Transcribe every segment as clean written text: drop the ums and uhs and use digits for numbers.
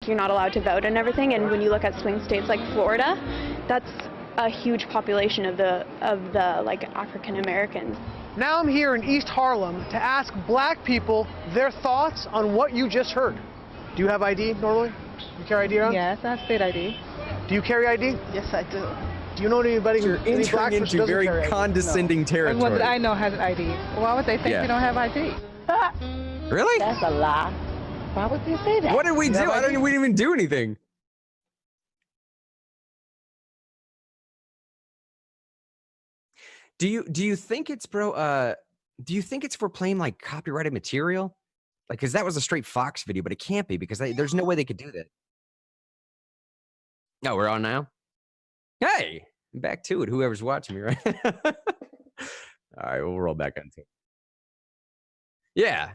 you're not allowed to vote and everything. And when you look at swing states like Florida, that's a huge population of the like African Americans. Now I'm here in East Harlem to ask black people their thoughts on what you just heard. Do you have ID normally? You carry ID around? Yes, I have state ID. Do you carry ID? Yes, I do. Do you know anybody who You're entering into very condescending territory. Everyone that I know has an ID. Why would they think you don't have ID? Really? That's a lie. Why would they say that? What did we do? We didn't even do anything. Do you think it's, bro? Do you think it's for playing like copyrighted material? Like, because that was a straight Fox video, but it can't be because there's no way they could do that. No, we're on now. Hey, back to it. Whoever's watching me, right? All right, we'll roll back onto it. Yeah.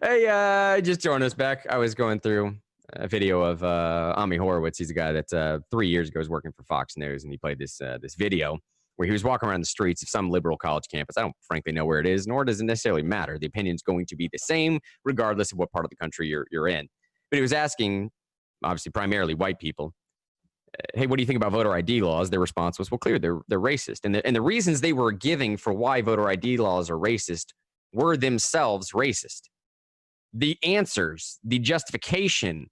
Hey, just join us back. I was going through a video of Ami Horowitz. He's a guy that 3 years ago was working for Fox News, and he played this video where he was walking around the streets of some liberal college campus. I don't frankly know where it is, nor does it necessarily matter. The opinion's going to be the same regardless of what part of the country you're in. But he was asking, obviously primarily white people, hey, what do you think about voter ID laws? Their response was, well, clear, they're racist. And the reasons they were giving for why voter ID laws are racist were themselves racist. The answers, the justification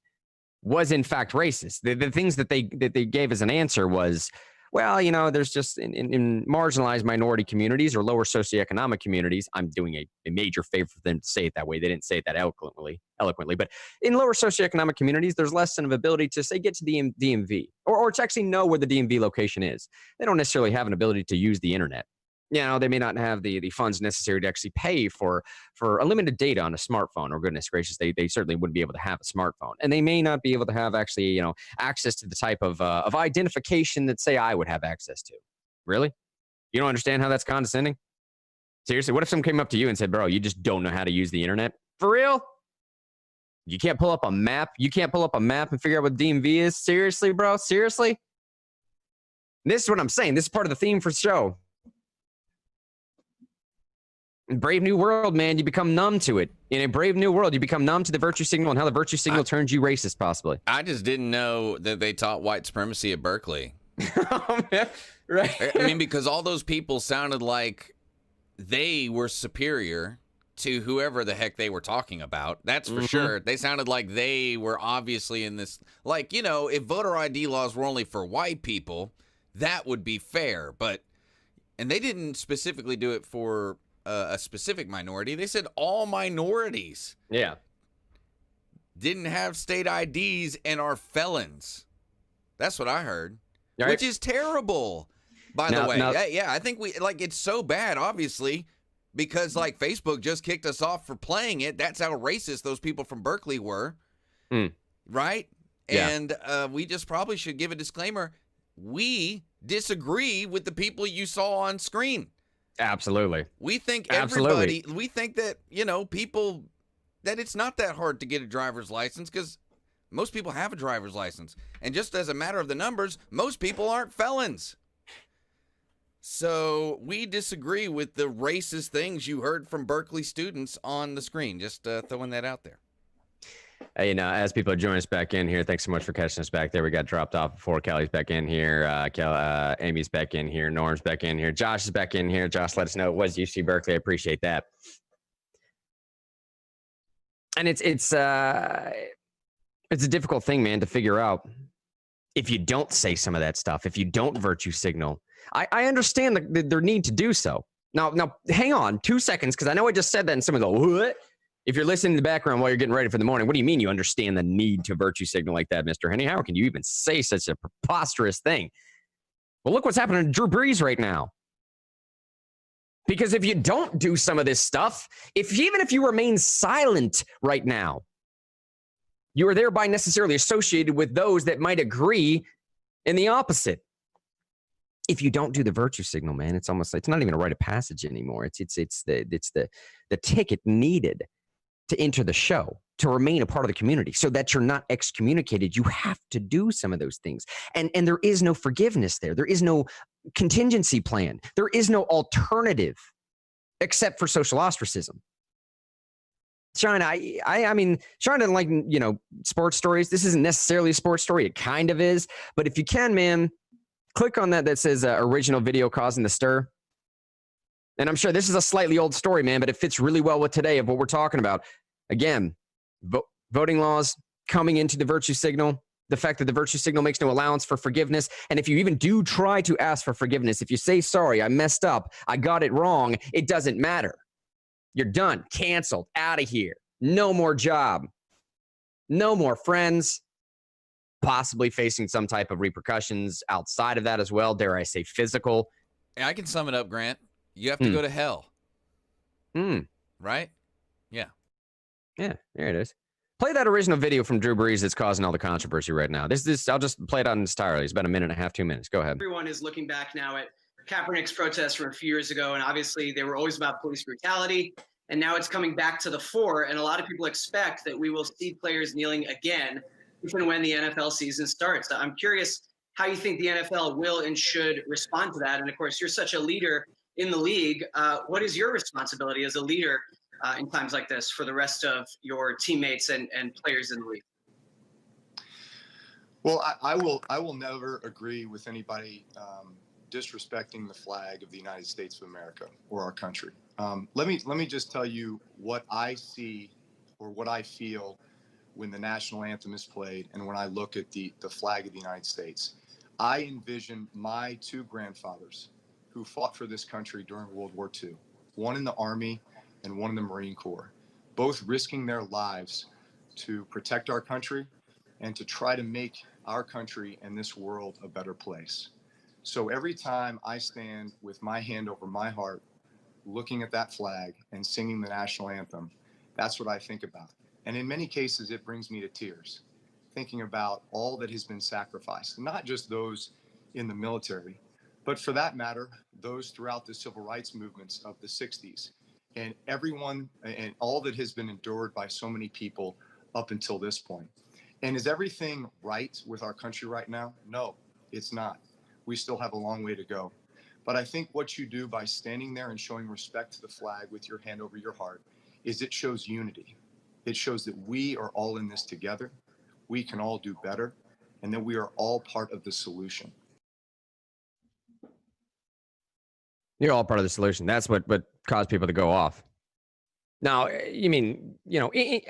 was in fact racist. The things that they gave as an answer was, well, you know, there's just in marginalized minority communities or lower socioeconomic communities, I'm doing a major favor for them to say it that way. They didn't say it that eloquently, but in lower socioeconomic communities, there's less of an ability to say get to the DMV or to actually know where the DMV location is. They don't necessarily have an ability to use the internet. You know, they may not have the funds necessary to actually pay for unlimited data on a smartphone, or goodness gracious, they certainly wouldn't be able to have a smartphone. And they may not be able to have actually, you know, access to the type of identification that, say, I would have access to. Really? You don't understand how that's condescending? Seriously, what if someone came up to you and said, bro, you just don't know how to use the internet? For real? You can't pull up a map? You can't pull up a map and figure out what DMV is? Seriously, bro? Seriously? This is what I'm saying. This is part of the theme for the show. Brave New World, man, you become numb to it. In a Brave New World, you become numb to the virtue signal and how the virtue signal turns you racist, possibly. I just didn't know that they taught white supremacy at Berkeley. Oh, man. Right. I mean, because all those people sounded like they were superior to whoever the heck they were talking about. That's for sure. They sounded like they were obviously in this, like, you know, if voter ID laws were only for white people, that would be fair. And they didn't specifically do it for a specific minority. They said all minorities didn't have state IDs and are felons. That's what I heard, which is terrible, by the way. Yeah, I think it's so bad, obviously, because like Facebook just kicked us off for playing it. That's how racist those people from Berkeley were, right? Yeah. And we just probably should give a disclaimer. We disagree with the people you saw on screen. Absolutely. We think everybody, we think that, you know, people, that it's not that hard to get a driver's license because most people have a driver's license. And just as a matter of the numbers, most people aren't felons. So we disagree with the racist things you heard from Berkeley students on the screen. Just throwing that out there. Hey, you know, as people are joining us back in here, thanks so much for catching us back there. We got dropped off before. Kelly's back in here. Amy's back in here. Norm's back in here. Josh is back in here. Josh, let us know it was UC Berkeley. I appreciate that. And it's a difficult thing, man, to figure out if you don't say some of that stuff, if you don't virtue signal. I understand their need to do so. Now, hang on 2 seconds, because I know I just said that and someone's like, what? If you're listening in the background while you're getting ready for the morning, what do you mean you understand the need to virtue signal like that, Mr. Henny? How can you even say such a preposterous thing? Well, look what's happening to Drew Brees right now. Because if you don't do some of this stuff, even if you remain silent right now, you are thereby necessarily associated with those that might agree in the opposite. If you don't do the virtue signal, man, it's not even a rite of passage anymore. It's the ticket needed to enter the show, to remain a part of the community so that you're not excommunicated. You have to do some of those things. And there is no forgiveness there. There is no contingency plan. There is no alternative except for social ostracism. Sean, I mean, Sean doesn't like, sports stories. This isn't necessarily a sports story. It kind of is. But if you can, man, click on that says original video causing the stir. And I'm sure this is a slightly old story, man, but it fits really well with today of what we're talking about. Again, voting laws coming into the virtue signal, the fact that the virtue signal makes no allowance for forgiveness. And if you even do try to ask for forgiveness, if you say, sorry, I messed up, I got it wrong, it doesn't matter. You're done, canceled, out of here. No more job. No more friends. Possibly facing some type of repercussions outside of that as well. Dare I say physical. I can sum it up, Grant. You have to go to hell. Right? Yeah. Yeah, there it is. Play that original video from Drew Brees that's causing all the controversy right now. I'll just play it on entirely. It's about 1.5 minutes, 2 minutes. Go ahead. Everyone is looking back now at Kaepernick's protests from a few years ago, and obviously they were always about police brutality, and now it's coming back to the fore, and a lot of people expect that we will see players kneeling again even when the NFL season starts. I'm curious how you think the NFL will and should respond to that, and of course, you're such a leader in the league. What is your responsibility as a leader in times like this for the rest of your teammates and players in the league? Well, I will never agree with anybody disrespecting the flag of the United States of America or our country. Let me just tell you what I see or what I feel when the national anthem is played and when I look at the flag of the United States. I envision my two grandfathers who fought for this country during World War II, one in the Army and one in the Marine Corps, both risking their lives to protect our country and to try to make our country and this world a better place. So every time I stand with my hand over my heart, looking at that flag and singing the national anthem, that's what I think about. And in many cases, it brings me to tears, thinking about all that has been sacrificed, not just those in the military, but for that matter, those throughout the civil rights movements of the 60s, and everyone and all that has been endured by so many people up until this point. And is everything right with our country right now? No, it's not. We still have a long way to go. But I think what you do by standing there and showing respect to the flag with your hand over your heart is it shows unity. It shows that we are all in this together. We can all do better, and that we are all part of the solution. You're all part of the solution. That's what caused people to go off. Now, you mean,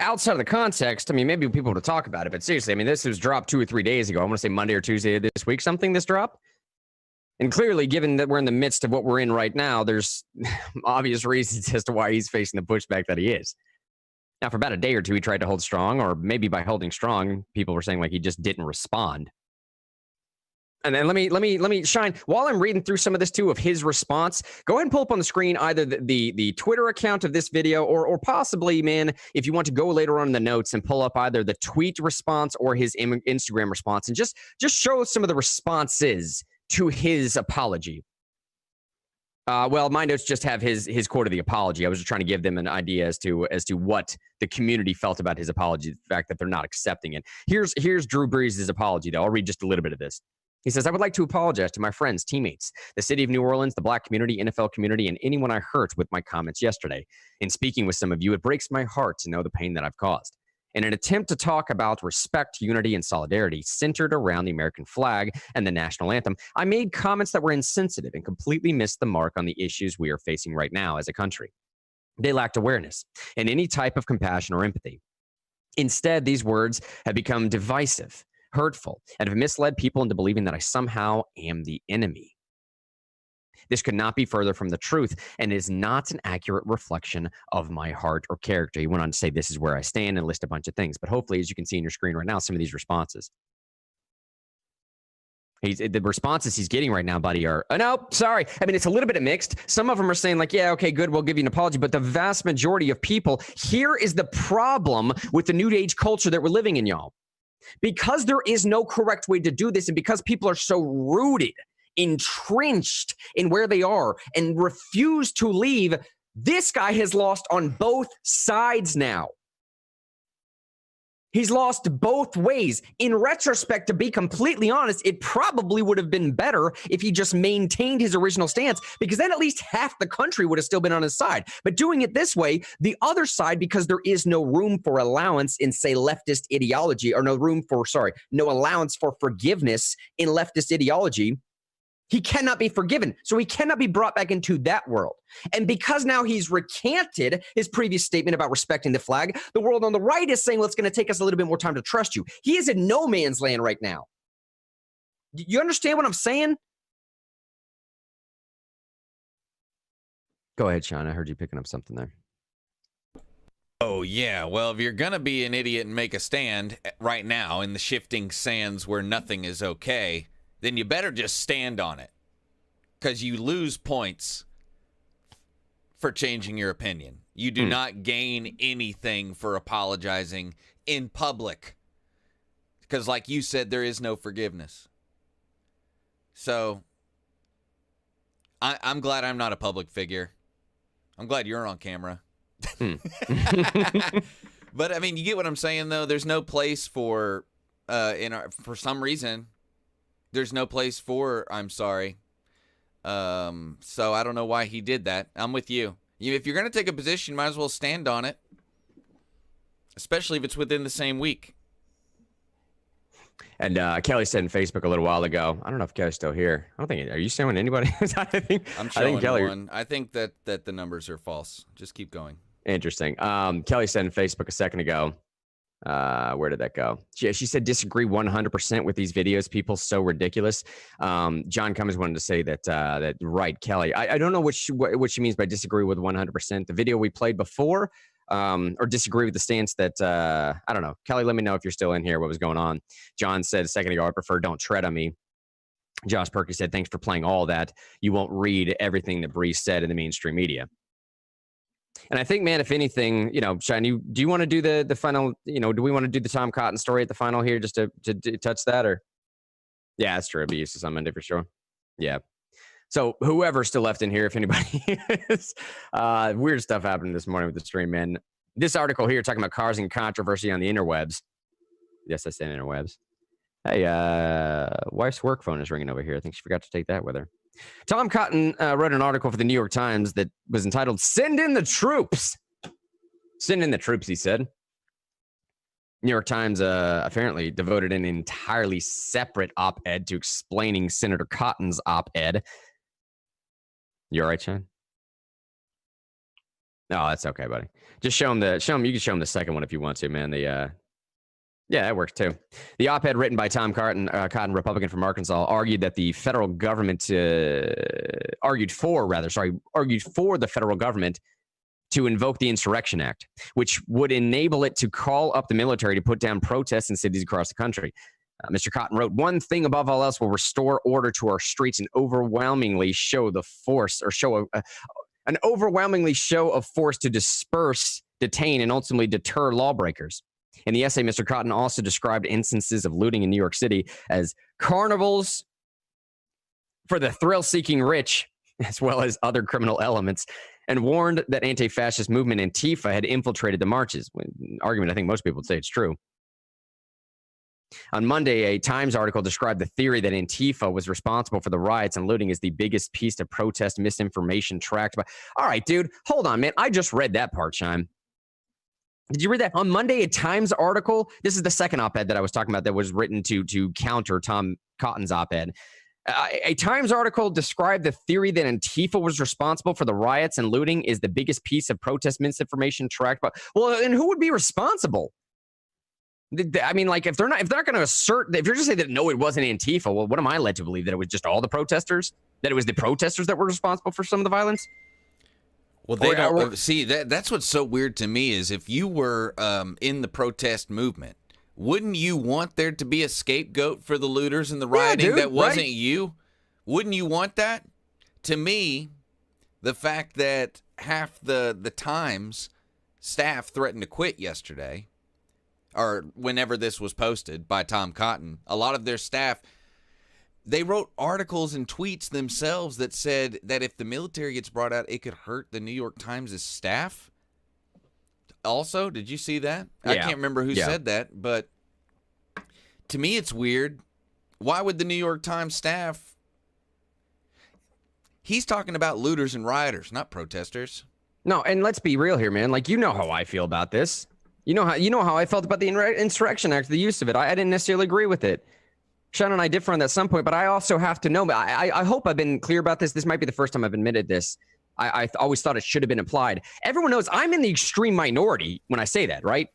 outside of the context, I mean, maybe people would talk about it, but seriously, I mean, this was dropped 2 or 3 days ago. I want to say Monday or Tuesday of this week, this dropped. And clearly, given that we're in the midst of what we're in right now, there's obvious reasons as to why he's facing the pushback that he is. Now, for about a day or two, he tried to hold strong, or maybe by holding strong, people were saying like he just didn't respond. And then let me shine while I'm reading through some of this too of his response. Go ahead and pull up on the screen either the Twitter account of this video or possibly, man, if you want to go later on in the notes and pull up either the tweet response or his Instagram response and just show some of the responses to his apology. Well, my notes just have his quote of the apology. I was just trying to give them an idea as to what the community felt about his apology, the fact that they're not accepting it. Here's Drew Brees' apology, though. I'll read just a little bit of this. He says, I would like to apologize to my friends, teammates, the city of New Orleans, the Black community, NFL community, and anyone I hurt with my comments yesterday. In speaking with some of you, it breaks my heart to know the pain that I've caused. In an attempt to talk about respect, unity, and solidarity centered around the American flag and the national anthem, I made comments that were insensitive and completely missed the mark on the issues we are facing right now as a country. They lacked awareness and any type of compassion or empathy. Instead, these words have become divisive, hurtful, and have misled people into believing that I somehow am the enemy. This could not be further from the truth and is not an accurate reflection of my heart or character. He went on to say, this is where I stand, and list a bunch of things. But hopefully, as you can see on your screen right now, some of these responses. The responses he's getting right now, buddy, are, no, sorry. I mean, it's a little bit of mixed. Some of them are saying like, yeah, okay, good, we'll give you an apology. But the vast majority of people, here is the problem with the new age culture that we're living in, y'all. Because there is no correct way to do this, and because people are so rooted, entrenched in where they are and refuse to leave, this guy has lost on both sides now. He's lost both ways. In retrospect, to be completely honest, it probably would have been better if he just maintained his original stance, because then at least half the country would have still been on his side. But doing it this way, the other side, because there is no room for allowance in, say, leftist ideology, or no allowance for forgiveness in leftist ideology, he cannot be forgiven. So he cannot be brought back into that world. And because now he's recanted his previous statement about respecting the flag, the world on the right is saying, well, it's going to take us a little bit more time to trust you. He is in no man's land right now. You understand what I'm saying? Go ahead, Sean. I heard you picking up something there. Oh, yeah. Well, if you're going to be an idiot and make a stand right now in the shifting sands where nothing is okay, then you better just stand on it, because you lose points for changing your opinion. You do not gain anything for apologizing in public, because like you said, there is no forgiveness. So I'm glad I'm not a public figure. I'm glad you're on camera. But I mean, you get what I'm saying, though. There's no place for for some reason, there's no place for I'm sorry. So I don't know why he did that. I'm with you. If you're going to take a position, might as well stand on it, especially if it's within the same week. And Kelly said in Facebook a little while ago, I don't know if Kelly's still here. I don't think, are you showing anybody? I'm showing Kelly. One. I think that the numbers are false. Just keep going. Interesting. Kelly said in Facebook a second ago, where did that go? She said disagree 100% with these videos. People so ridiculous. John Cummins wanted to say that right, Kelly. I don't know what she means by disagree with 100%. The video we played before, or disagree with the stance that I don't know. Kelly, let me know if you're still in here. What was going on? John said a second ago, I prefer don't tread on me. Josh Perky said, thanks for playing all that. You won't read everything that Brees said in the mainstream media. And I think, man, if anything, Shine, do you want to do the final, do we want to do the Tom Cotton story at the final here just to touch that? Or, yeah, that's true. It'll be useless on Monday for sure. Yeah. So whoever's still left in here, if anybody is, weird stuff happened this morning with the stream, man. This article here talking about causing controversy on the interwebs. Yes, I said interwebs. Hey, wife's work phone is ringing over here. I think she forgot to take that with her. Tom Cotton wrote an article for the New York Times that was entitled, Send in the Troops. Send in the troops, he said. New York Times apparently devoted an entirely separate op-ed to explaining Senator Cotton's op-ed. You all right, Sean? No, that's okay, buddy. Just show him you can show him the second one if you want to, man. Yeah, that works too. The op-ed written by Tom Cotton, Republican from Arkansas, argued that the federal government argued for the federal government to invoke the Insurrection Act, which would enable it to call up the military to put down protests in cities across the country. Mr. Cotton wrote, one thing above all else will restore order to our streets and overwhelmingly show the force, or show an overwhelmingly show of force to disperse, detain, and ultimately deter lawbreakers. In the essay, Mr. Cotton also described instances of looting in New York City as carnivals for the thrill-seeking rich, as well as other criminal elements, and warned that anti-fascist movement Antifa had infiltrated the marches. An argument I think most people would say it's true. On Monday, a Times article described the theory that Antifa was responsible for the riots and looting as the biggest piece of protest misinformation tracked by... All right, dude, hold on, man. I just read that part, Chime. Did you read that? On Monday, a Times article, this is the second op-ed that I was talking about that was written to counter Tom Cotton's op-ed. A Times article described the theory that Antifa was responsible for the riots and looting is the biggest piece of protest misinformation tracked by... Well, and who would be responsible? I mean, like, if they're not going to assert, if you're just saying that, no, it wasn't Antifa, well, what am I led to believe? That it was just all the protesters? That it was the protesters that were responsible for some of the violence? Well, they don't see that's what's so weird to me is if you were in the protest movement, wouldn't you want there to be a scapegoat for the looters and the rioting that wasn't you? Wouldn't you want that? To me, the fact that half the Times staff threatened to quit yesterday, or whenever this was posted by Tom Cotton, a lot of their staff, they wrote articles and tweets themselves that said that if the military gets brought out, it could hurt the New York Times' staff. also. Did you see that? Yeah. I can't remember who said that, but to me it's weird. Why would the New York Times staff? He's talking about looters and rioters, not protesters. No, and let's be real here, man. Like, you know how I feel about this. You know how I felt about the Insurrection Act, the use of it. I didn't necessarily agree with it. Sean and I differ on that at some point, but I also have to know. I hope I've been clear about this. This might be the first time I've admitted this. I always thought it should have been applied. Everyone knows I'm in the extreme minority when I say that, right?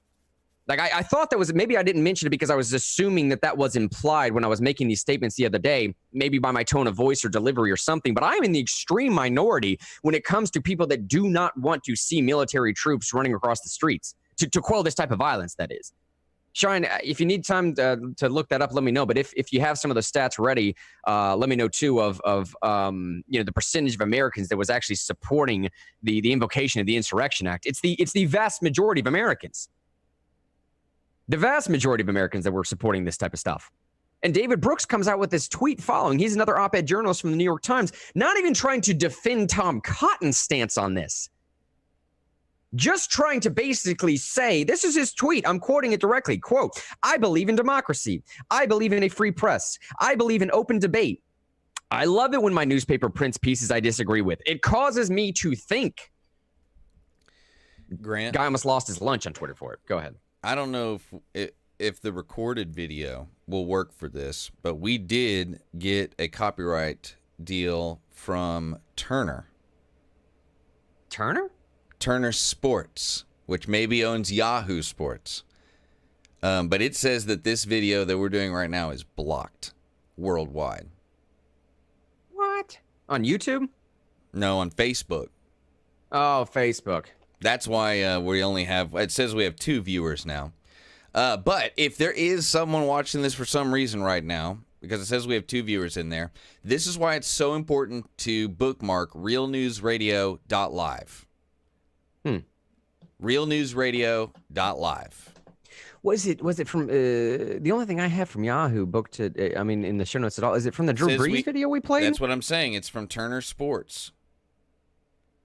Like, I thought that was, maybe I didn't mention it because I was assuming that was implied when I was making these statements the other day, maybe by my tone of voice or delivery or something. But I'm in the extreme minority when it comes to people that do not want to see military troops running across the streets to quell this type of violence, that is. Sean, if you need time to look that up, let me know. But if you have some of the stats ready, let me know too of the percentage of Americans that was actually supporting the invocation of the Insurrection Act. It's the vast majority of Americans. The vast majority of Americans that were supporting this type of stuff. And David Brooks comes out with this tweet following. He's another op-ed journalist from the New York Times, not even trying to defend Tom Cotton's stance on this. Just trying to basically say, this is his tweet, I'm quoting it directly, quote, "I believe in democracy. I believe in a free press. I believe in open debate. I love it when my newspaper prints pieces I disagree with. It causes me to think." Grant? Guy almost lost his lunch on Twitter for it. Go ahead. I don't know if the recorded video will work for this, but we did get a copyright deal from Turner. Turner? Turner Sports, which maybe owns Yahoo Sports. But it says that this video that we're doing right now is blocked worldwide. What? On YouTube? No, on Facebook. Oh, Facebook. That's why we only have, it says we have 2 viewers now. But if there is someone watching this for some reason right now, because it says we have 2 viewers in there, this is why it's so important to bookmark realnewsradio.live. Realnewsradio.live. Was it from the only thing I have from Yahoo booked to, in the show notes at all, is it from the Drew Brees video we played? That's what I'm saying. It's from Turner Sports.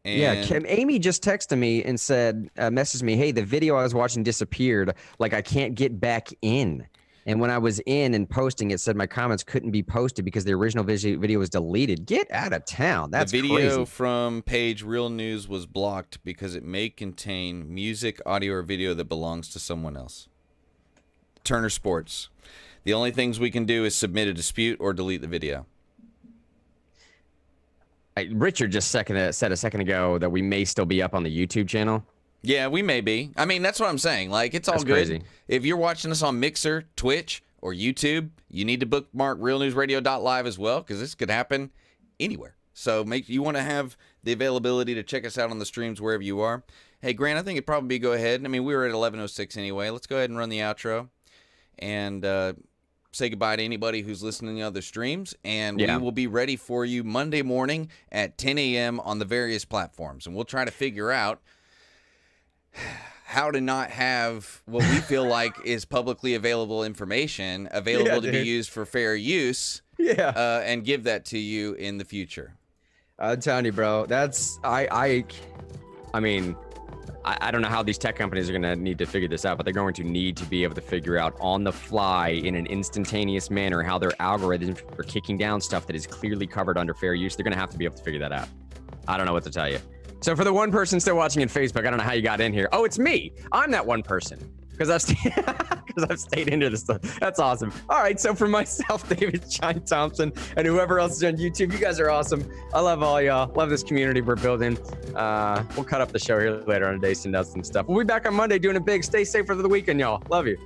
And yeah, Amy just texted me and said, messaged me, "Hey, the video I was watching disappeared. Like, I can't get back in. And when I was in and posting, it said my comments couldn't be posted because the original video was deleted." Get out of town. That's crazy. The video crazy. from page Real News was blocked because it may contain music, audio, or video that belongs to someone else. Turner Sports. The only things we can do is submit a dispute or delete the video. Richard just said a second ago that we may still be up on the YouTube channel. Yeah, we may be. That's what I'm saying. Like, it's all That's good. Crazy. If you're watching us on Mixer, Twitch, or YouTube, you need to bookmark realnewsradio.live as well, because this could happen anywhere. So you want to have the availability to check us out on the streams wherever you are. Hey, Grant, I think it'd probably be go ahead. We were at 11:06 anyway. Let's go ahead and run the outro and say goodbye to anybody who's listening to other streams. And we will be ready for you Monday morning at 10 a.m. on the various platforms. And we'll try to figure out how to not have what we feel like is publicly available information available to be used for fair use. Yeah. And give that to you in the future. I'm telling you, bro, I don't know how these tech companies are going to need to figure this out, but they're going to need to be able to figure out on the fly in an instantaneous manner how their algorithms are kicking down stuff that is clearly covered under fair use. They're going to have to be able to figure that out. I don't know what to tell you. So for the one person still watching in Facebook, I don't know how you got in here. Oh, it's me. I'm that one person because I've stayed into this stuff. That's awesome. All right. So for myself, David Shine Thompson, and whoever else is on YouTube, you guys are awesome. I love all y'all. Love this community we're building. We'll cut up the show here later on today, send out some stuff. We'll be back on Monday doing it big. Stay safe for the weekend, y'all. Love you.